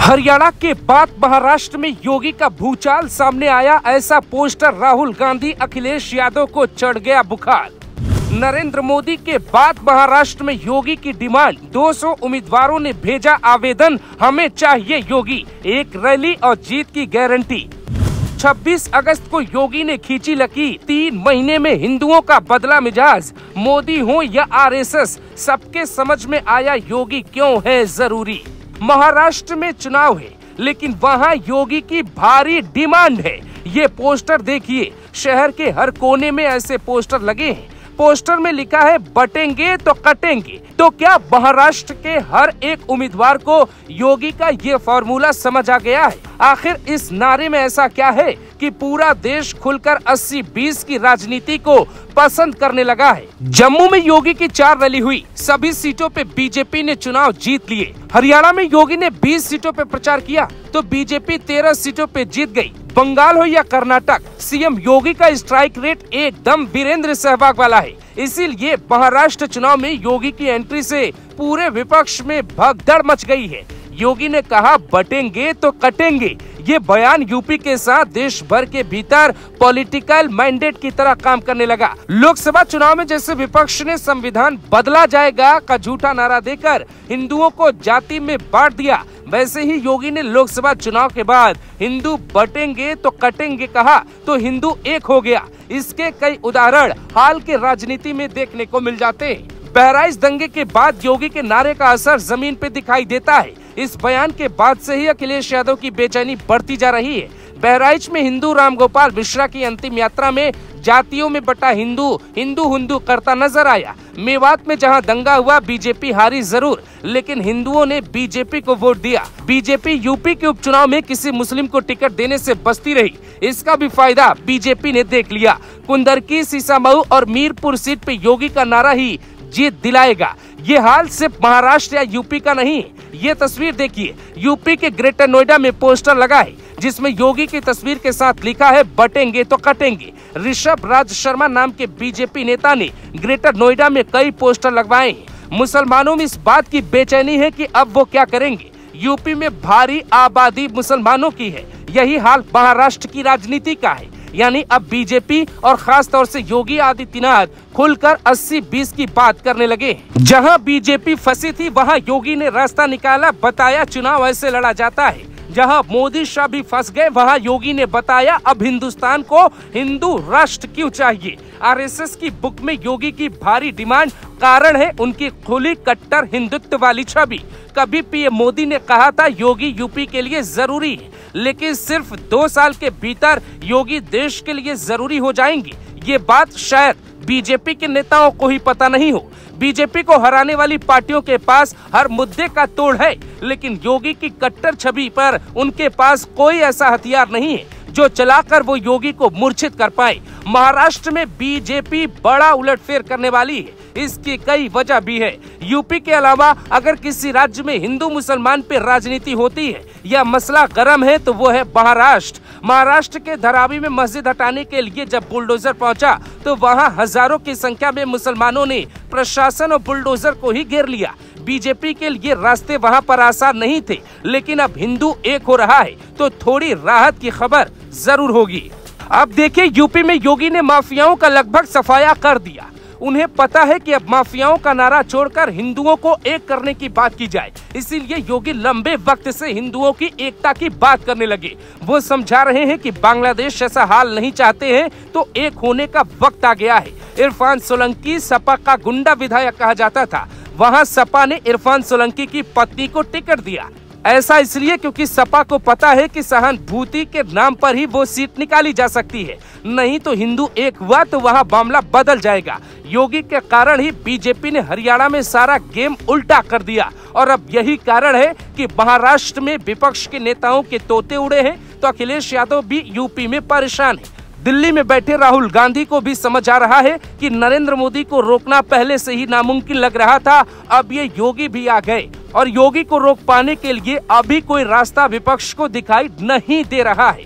हरियाणा के बाद महाराष्ट्र में योगी का भूचाल सामने आया। ऐसा पोस्टर राहुल गांधी अखिलेश यादव को चढ़ गया बुखार। नरेंद्र मोदी के बाद महाराष्ट्र में योगी की डिमांड। 200 उम्मीदवारों ने भेजा आवेदन, हमें चाहिए योगी, एक रैली और जीत की गारंटी। 26 अगस्त को योगी ने खींची लकीर। 3 महीने में हिंदुओं का बदला मिजाज। मोदी हो या आरएसएस, सबके समझ में आया योगी क्यों है जरूरी। महाराष्ट्र में चुनाव है लेकिन वहां योगी की भारी डिमांड है। ये पोस्टर देखिए, शहर के हर कोने में ऐसे पोस्टर लगे हैं। पोस्टर में लिखा है बटेंगे तो कटेंगे। तो क्या महाराष्ट्र के हर एक उम्मीदवार को योगी का ये फॉर्मूला समझ आ गया है? आखिर इस नारे में ऐसा क्या है कि पूरा देश खुलकर 80-20 की राजनीति को पसंद करने लगा है? जम्मू में योगी की 4 रैली हुई। सभी सीटों पे बीजेपी ने चुनाव जीत लिए। हरियाणा में योगी ने 20 सीटों पे प्रचार किया तो बीजेपी 13 सीटों पे जीत गई। बंगाल हो या कर्नाटक, सीएम योगी का स्ट्राइक रेट एकदम वीरेंद्र सहवाग वाला है। इसीलिए महाराष्ट्र चुनाव में योगी की एंट्री से पूरे विपक्ष में भगदड़ मच गई है। योगी ने कहा बटेंगे तो कटेंगे। ये बयान यूपी के साथ देश भर के भीतर पॉलिटिकल मैंडेट की तरह काम करने लगा। लोकसभा चुनाव में जैसे विपक्ष ने संविधान बदला जाएगा का झूठा नारा देकर हिंदुओं को जाति में बांट दिया, वैसे ही योगी ने लोकसभा चुनाव के बाद हिंदू बटेंगे तो कटेंगे कहा तो हिंदू एक हो गया। इसके कई उदाहरण हाल के राजनीति में देखने को मिल जाते हैं। बहराइच दंगे के बाद योगी के नारे का असर जमीन पे दिखाई देता है। इस बयान के बाद से ही अखिलेश यादव की बेचैनी बढ़ती जा रही है। बहराइच में हिंदू रामगोपाल मिश्रा की अंतिम यात्रा में जातियों में बटा हिंदू हिंदू करता नजर आया। मेवात में जहां दंगा हुआ, बीजेपी हारी जरूर लेकिन हिंदुओं ने बीजेपी को वोट दिया। बीजेपी यूपी के उपचुनाव में किसी मुस्लिम को टिकट देने से बचती रही। इसका भी फायदा बीजेपी ने देख लिया। कुंदरकी, सीसामऊ और मीरपुर सीट पे योगी का नारा ही जीत दिलाएगा। ये हाल सिर्फ महाराष्ट्र या यूपी का नहीं। ये तस्वीर देखिए, यूपी के ग्रेटर नोएडा में पोस्टर लगा है जिसमें योगी की तस्वीर के साथ लिखा है बटेंगे तो कटेंगे। ऋषभ राज शर्मा नाम के बीजेपी नेता ने ग्रेटर नोएडा में कई पोस्टर लगवाए हैं। मुसलमानों में इस बात की बेचैनी है कि अब वो क्या करेंगे। यूपी में भारी आबादी मुसलमानों की है। यही हाल महाराष्ट्र की राजनीति का है। यानी अब बीजेपी और खास तौर से योगी आदित्यनाथ खुलकर 80-20 की बात करने लगे। जहां बीजेपी फंसी थी वहां योगी ने रास्ता निकाला, बताया चुनाव ऐसे लड़ा जाता है। जहां मोदी शाह भी फंस गए वहां योगी ने बताया अब हिंदुस्तान को हिंदू राष्ट्र क्यों चाहिए। आरएसएस की बुक में योगी की भारी डिमांड कारण है उनकी खुली कट्टर हिंदुत्व वाली छवि। कभी पीएम मोदी ने कहा था योगी यूपी के लिए जरूरी है, लेकिन सिर्फ 2 साल के भीतर योगी देश के लिए जरूरी हो जाएंगे। ये बात शायद बीजेपी के नेताओं को ही पता नहीं हो। बीजेपी को हराने वाली पार्टियों के पास हर मुद्दे का तोड़ है, लेकिन योगी की कट्टर छवि पर उनके पास कोई ऐसा हथियार नहीं है जो चलाकर वो योगी को मूर्छित कर पाए। महाराष्ट्र में बीजेपी बड़ा उलटफेर करने वाली है। इसकी कई वजह भी है। यूपी के अलावा अगर किसी राज्य में हिंदू मुसलमान पे राजनीति होती है या मसला गर्म है तो वो है महाराष्ट्र। महाराष्ट्र के धारावी में मस्जिद हटाने के लिए जब बुलडोजर पहुंचा तो वहां हजारों की संख्या में मुसलमानों ने प्रशासन और बुलडोजर को ही घेर लिया। बीजेपी के लिए रास्ते वहां पर आसान नहीं थे, लेकिन अब हिंदू एक हो रहा है तो थोड़ी राहत की खबर जरूर होगी। अब देखिए, यूपी में योगी ने माफियाओं का लगभग सफाया कर दिया। उन्हें पता है कि अब माफियाओं का नारा छोड़कर हिंदुओं को एक करने की बात की जाए। इसीलिए योगी लंबे वक्त से हिंदुओं की एकता की बात करने लगे। वो समझा रहे हैं कि बांग्लादेश ऐसा हाल नहीं चाहते हैं तो एक होने का वक्त आ गया है। इरफान सोलंकी सपा का गुंडा विधायक कहा जाता था। वहां सपा ने इरफान सोलंकी की पत्नी को टिकट दिया। ऐसा इसलिए क्योंकि सपा को पता है कि सहानुभूति के नाम पर ही वो सीट निकाली जा सकती है, नहीं तो हिंदू एक हुआ तो वहां मामला बदल जाएगा। योगी के कारण ही बीजेपी ने हरियाणा में सारा गेम उल्टा कर दिया और अब यही कारण है कि महाराष्ट्र में विपक्ष के नेताओं के तोते उड़े हैं तो अखिलेश यादव भी यूपी में परेशान है। दिल्ली में बैठे राहुल गांधी को भी समझ आ रहा है कि नरेंद्र मोदी को रोकना पहले से ही नामुमकिन लग रहा था। अब ये योगी भी आ गए और योगी को रोक पाने के लिए अभी कोई रास्ता विपक्ष को दिखाई नहीं दे रहा है।